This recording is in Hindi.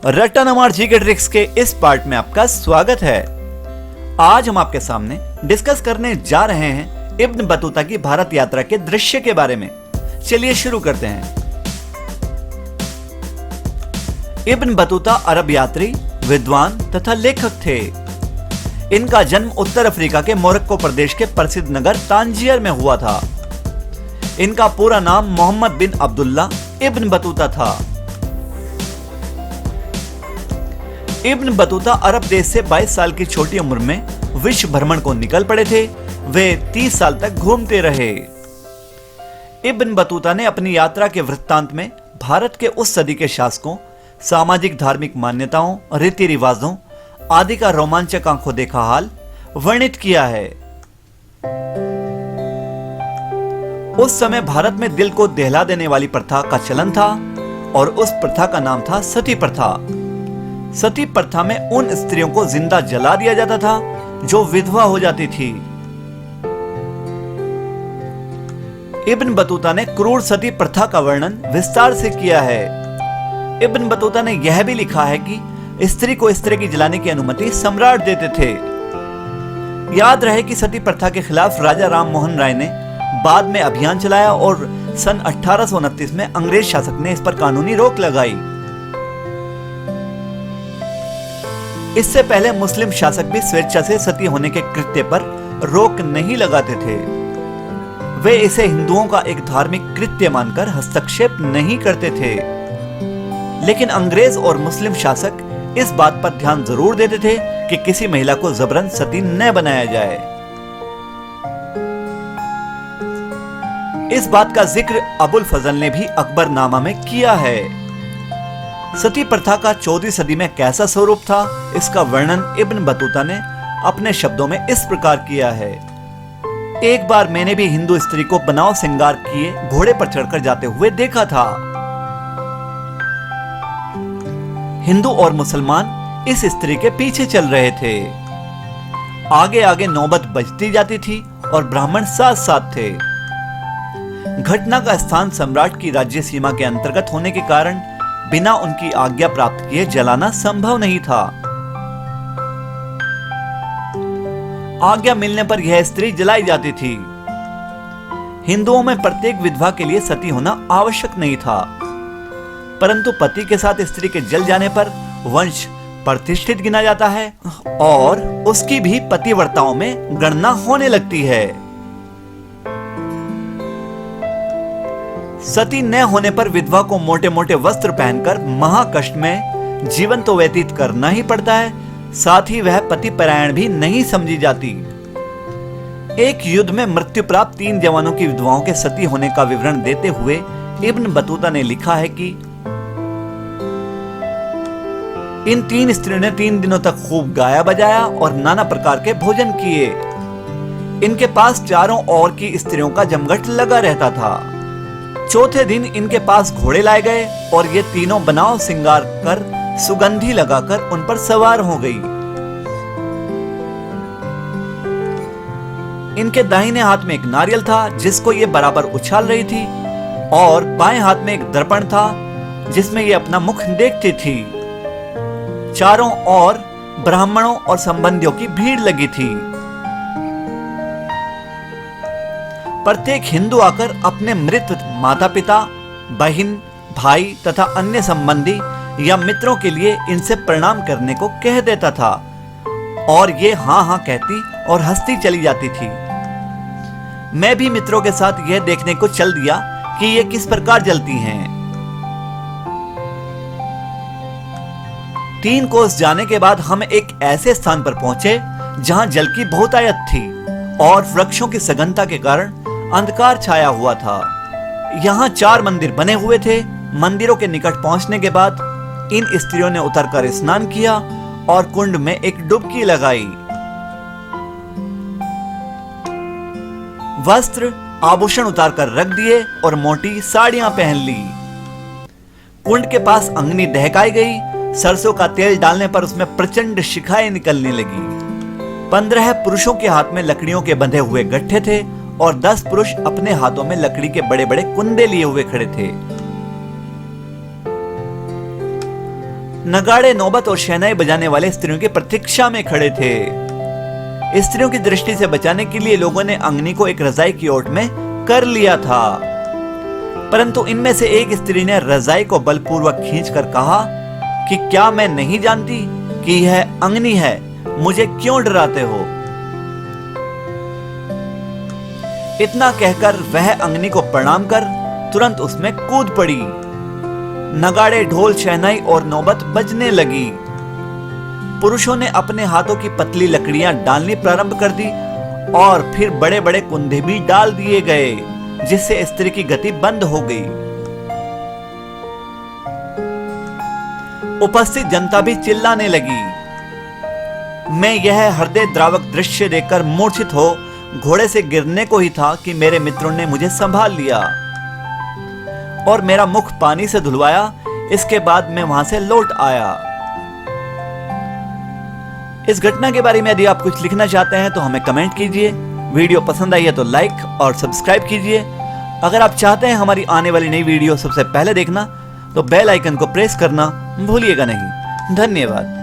रट्टा नमार जी के ट्रिक्स के इस पार्ट में आपका स्वागत है। आज हम आपके सामने डिस्कस करने जा रहे हैं इब्न बतूता की भारत यात्रा के दृश्य के बारे में। चलिए शुरू करते हैं। इब्न बतूता अरब यात्री, विद्वान तथा लेखक थे। इनका जन्म उत्तर अफ्रीका के मोरक्को प्रदेश के प्रसिद्ध नगर तांजियर में हुआ था। इनका पूरा नाम मोहम्मद बिन अब्दुल्ला इब्न बतूता था। इब्न बतूता अरब देश से 22 साल की छोटी उम्र में विश्व भ्रमण को निकल पड़े थे। वे 30 साल तक घूमते रहे। इब्न बतूता ने अपनी यात्रा के वृत्तांत में भारत के उस सदी के शासकों, सामाजिक धार्मिक मान्यताओं, रीति रिवाजों आदि का रोमांचक आंखों देखा हाल वर्णित किया है। उस समय भारत में दिल को दहला देने वाली प्रथा का चलन था और उस प्रथा का नाम था सती प्रथा। सती प्रथा में उन स्त्रियों को जिंदा जला दिया जाता था जो विधवा हो जाती थी। इब्न बतूता ने क्रूर सती प्रथा का वर्णन विस्तार से किया है। इब्न बतूता ने यह भी लिखा है कि स्त्री को स्त्री की जलाने की अनुमति सम्राट देते थे। याद रहे कि सती प्रथा के खिलाफ राजा राम मोहन राय ने बाद में अभियान चलाया और सन 1829 में अंग्रेज शासक ने इस पर कानूनी रोक लगाई। इससे पहले मुस्लिम शासक भी स्वेच्छा से सती होने के कृत्य पर रोक नहीं लगाते थे। वे इसे हिंदुओं का एक धार्मिक कृत्य मानकर हस्तक्षेप नहीं करते थे। लेकिन अंग्रेज और मुस्लिम शासक इस बात पर ध्यान जरूर देते थे कि किसी महिला को जबरन सती न बनाया जाए। इस बात का जिक्र अबुल फजल ने भी अकबरनामा में किया है। सती प्रथा का 14वीं सदी में कैसा स्वरूप था, इसका वर्णन इब्न बतूता ने अपने शब्दों में इस प्रकार किया है। एक बार मैंने भी हिंदू स्त्री को बनाव श्रृंगार किए घोड़े पर चढ़कर जाते हुए देखा था। हिंदू और मुसलमान इस स्त्री के पीछे चल रहे थे। आगे आगे नौबत बजती जाती थी और ब्राह्मण साथ साथ थे। घटना का स्थान सम्राट की राज्य सीमा के अंतर्गत होने के कारण बिना उनकी आज्ञा प्राप्त किए जलाना संभव नहीं था। आज्ञा मिलने पर यह स्त्री जलाई जाती थी। हिंदुओं में प्रत्येक विधवा के लिए सती होना आवश्यक नहीं था, परंतु पति के साथ स्त्री के जल जाने पर वंश प्रतिष्ठित गिना जाता है और उसकी भी पतिव्रताओं में गणना होने लगती है। सती न होने पर विधवा को मोटे मोटे वस्त्र पहनकर महाकष्ट में जीवन तो व्यतीत करना ही पड़ता है, साथ ही वह पतिपरायण भी नहीं समझी जाती। एक युद्ध में मृत्यु प्राप्त 3 जवानों की विधवाओं के सती होने का विवरण देते हुए इब्न बतूता ने लिखा है कि इन 3 स्त्रियों ने 3 दिनों तक खूब गाया बजाया और नाना प्रकार के भोजन किए। इनके पास चारों ओर की स्त्रियों का जमघट लगा रहता था। चौथे दिन इनके पास घोड़े लाए गए और ये तीनों बनाव श्रृंगार कर सुगंधी लगाकर उन पर सवार हो गई। इनके दाहिने हाथ में एक नारियल था जिसको ये बराबर उछाल रही थी और बाएं हाथ में एक दर्पण था जिसमें ये अपना मुख देखती थी। चारों ओर ब्राह्मणों और संबंधियों की भीड़ लगी थी। प्रत्येक हिंदू आकर अपने मृत माता पिता, बहन, भाई तथा अन्य संबंधी या मित्रों के लिए इनसे प्रणाम करने को कह देता था और ये हाँ हाँ कहती और हंसती चली जाती थी। मैं भी मित्रों के साथ यह देखने को चल दिया कि ये किस प्रकार जलती हैं। 3 कोस जाने के बाद हम एक ऐसे स्थान पर पहुंचे जहां जल की बहुतायत थी और वृक्षों की सघनता के कारण अंधकार छाया हुआ था। यहाँ 4 मंदिर बने हुए थे। मंदिरों के निकट पहुंचने के बाद इन स्त्रियों ने उतरकर स्नान किया और कुंड में एक डुबकी लगाई। वस्त्र आभूषण उतारकर रख दिए और मोटी साड़ियां पहन ली। कुंड के पास अग्नि दहकाई गई। सरसों का तेल डालने पर उसमें प्रचंड शिखाएं निकलने लगी। 15 पुरुषों के हाथ में लकड़ियों के बंधे हुए गट्ठे थे और 10 पुरुष अपने हाथों में लकड़ी के बड़े बड़े कुंदे लिए हुए खड़े थे। नगाड़े, नौबत और शहनाई बजाने वाले स्त्रियों की प्रतीक्षा में खड़े थे। स्त्रियों की दृष्टि से बचाने के लिए लोगों ने अंगनी को एक रजाई की ओट में कर लिया था, परंतु इनमें से एक स्त्री ने रजाई को बलपूर्वक खींचकर कहा कि क्या मैं नहीं जानती कि यह अंगनी है, मुझे क्यों डराते हो। इतना कहकर वह अंगनी को प्रणाम कर तुरंत उसमें कूद पड़ी। नगाड़े, ढोल, शहनाई और नौबत बजने लगी। पुरुषों ने अपने हाथों की पतली लकड़ियां डालनी प्रारंभ कर दी और फिर बड़े बड़े कुंधे भी डाल दिए गए, जिससे स्त्री की गति बंद हो गई। उपस्थित जनता भी चिल्लाने लगी। मैं यह हृदय द्रावक दृश्य देखकर मूर्छित हो घोड़े से गिरने को ही था कि मेरे मित्रों ने मुझे संभाल लिया और मेरा मुख पानी से धुलवाया। इसके बाद मैं वहां से लौट आया। इस घटना के बारे में यदि आप कुछ लिखना चाहते हैं तो हमें कमेंट कीजिए। वीडियो पसंद आई है तो लाइक और सब्सक्राइब कीजिए। अगर आप चाहते हैं हमारी आने वाली नई वीडियो सबसे पहले देखना तो बेल आइकन को प्रेस करना भूलिएगा नहीं। धन्यवाद।